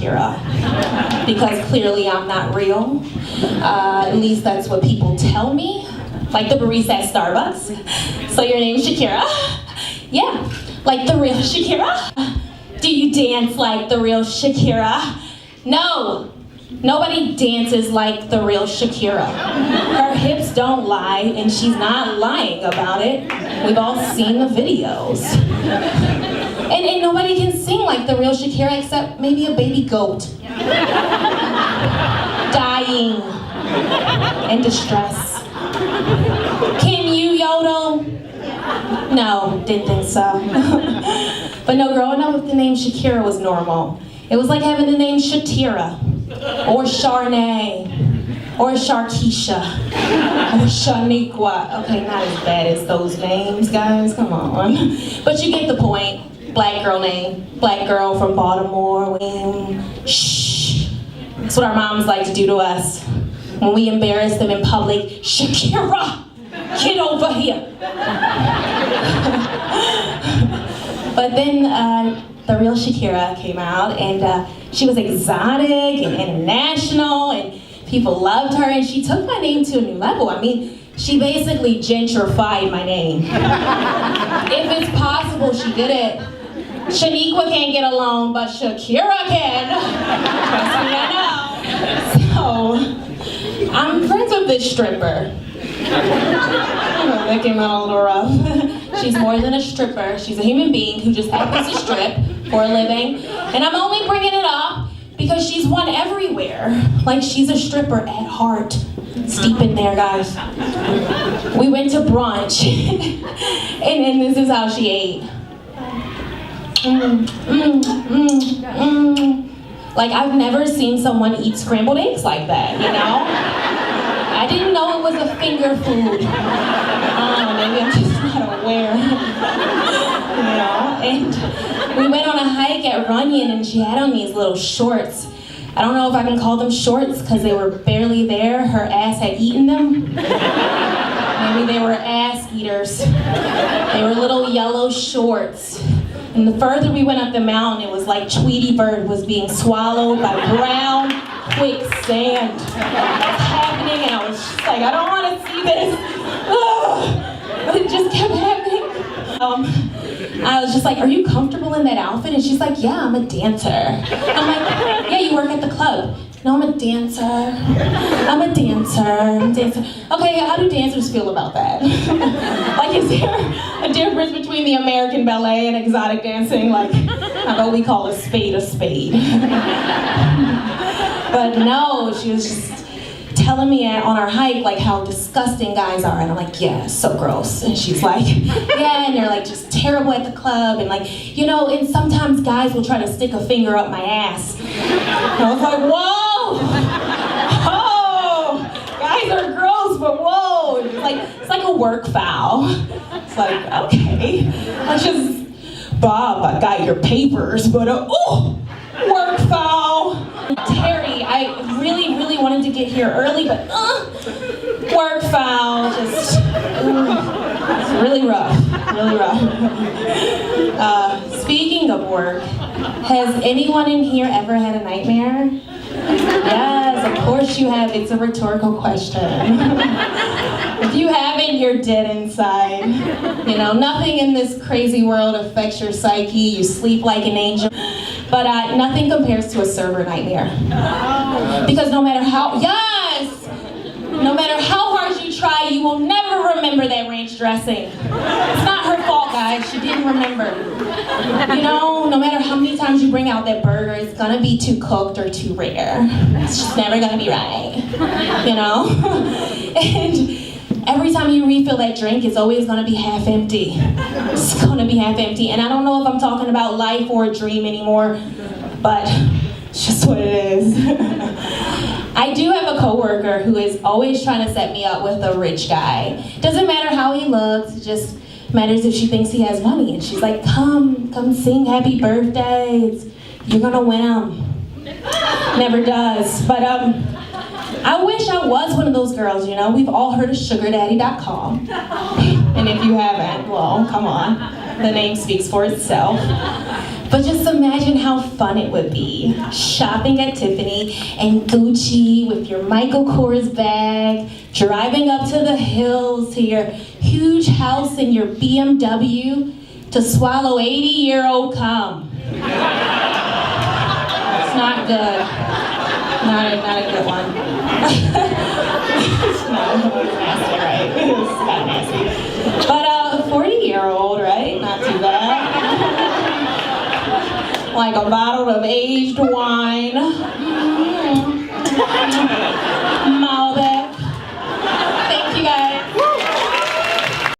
Shakira, because clearly I'm not real. At least that's what people tell me. Like the barista at Starbucks. So your name's Shakira? Yeah, like the real Shakira? Do you dance like the real Shakira? No, nobody dances like the real Shakira. Her hips don't lie, and she's not lying about it. We've all seen the videos. And nobody can sing like the real Shakira except maybe a baby goat. Dying in distress. Can you yodel? No, didn't think so. But no, growing up with the name Shakira was normal. It was like having the name Shatira, or Sharnay, or Sharkeisha, or Shaniqua. Okay, not as bad as those names, guys, come on. But you get the point. Black girl name, black girl from Baltimore. Shh. That's what our moms like to do to us. When we embarrass them in public, Shakira, get over here. But then the real Shakira came out, and she was exotic and international, and people loved her, and she took my name to a new level. I mean, she basically gentrified my name. If it's possible, she did it. Shaniqua can't get along, but Shakira can. Trust me, I know. So, I'm friends with this stripper. That came out a little rough. She's more than a stripper. She's a human being who just happens to strip for a living. And I'm only bringing it up because she's one everywhere. Like she's a stripper at heart. It's deep in there, guys. We went to brunch, and this is how she ate. Like I've never seen someone eat scrambled eggs like that, you know? I didn't know it was a finger food. Maybe I'm just not aware. You know? And we went on a hike at Runyon, and she had on these little shorts. I don't know if I can call them shorts because they were barely there. Her ass had eaten them. Maybe they were ass eaters. They were little yellow shorts. And the further we went up the mountain, it was like Tweety Bird was being swallowed by brown quicksand. What's happening? And I was just like, I don't want to see this. Ugh. But it just kept happening. I was just like, are you comfortable in that outfit? And she's like, yeah, I'm a dancer. I'm like, yeah, you work at the club. No, I'm a dancer. I'm a dancer. Okay, how do dancers feel about that? Like, is there a difference between the American ballet and exotic dancing? Like, how about we call a spade a spade? But no, she was just telling me on our hike, like, how disgusting guys are. And I'm like, yeah, so gross. And she's like, yeah, and they're like just terrible at the club. And like, you know, and sometimes guys will try to stick a finger up my ass. And I was like, whoa! Oh, guys are gross, but whoa! It's like a work foul. It's like, okay, let's just, Bob, I got your papers, but work foul. Terry, I really wanted to get here early, but work foul. Just it's really rough. Speaking of work, has anyone in here ever had a nightmare? Yes, of course you have. It's a rhetorical question. If you haven't, you're dead inside. You know, nothing in this crazy world affects your psyche. You sleep like an angel. But nothing compares to a server nightmare. Because no matter how hard you try, you will never remember that ranch dressing. It's not her fault, guys. She didn't remember. You know, no matter how many times you bring out that burger, it's gonna be too cooked or too rare. It's just never gonna be right. You know? And every time you refill that drink, it's always gonna be half empty. It's gonna be half empty. And I don't know if I'm talking about life or a dream anymore, but it's just what it is. I do have a coworker who is always trying to set me up with a rich guy. Doesn't matter how he looks, it just matters if she thinks he has money. And she's like, come sing happy birthday. You're gonna win him. Never does. But I wish I was one of those girls, you know? We've all heard of sugardaddy.com. And if you haven't, well, come on. The name speaks for itself. But just imagine how fun it would be. Shopping at Tiffany and Gucci with your Michael Kors bag, driving up to the hills to your huge house in your BMW to swallow 80-year-old cum. It's not good. Not a good one. It's not nasty, right? It's kind of nasty. But 40-year-old, right? Not too bad. Like a bottle of aged wine.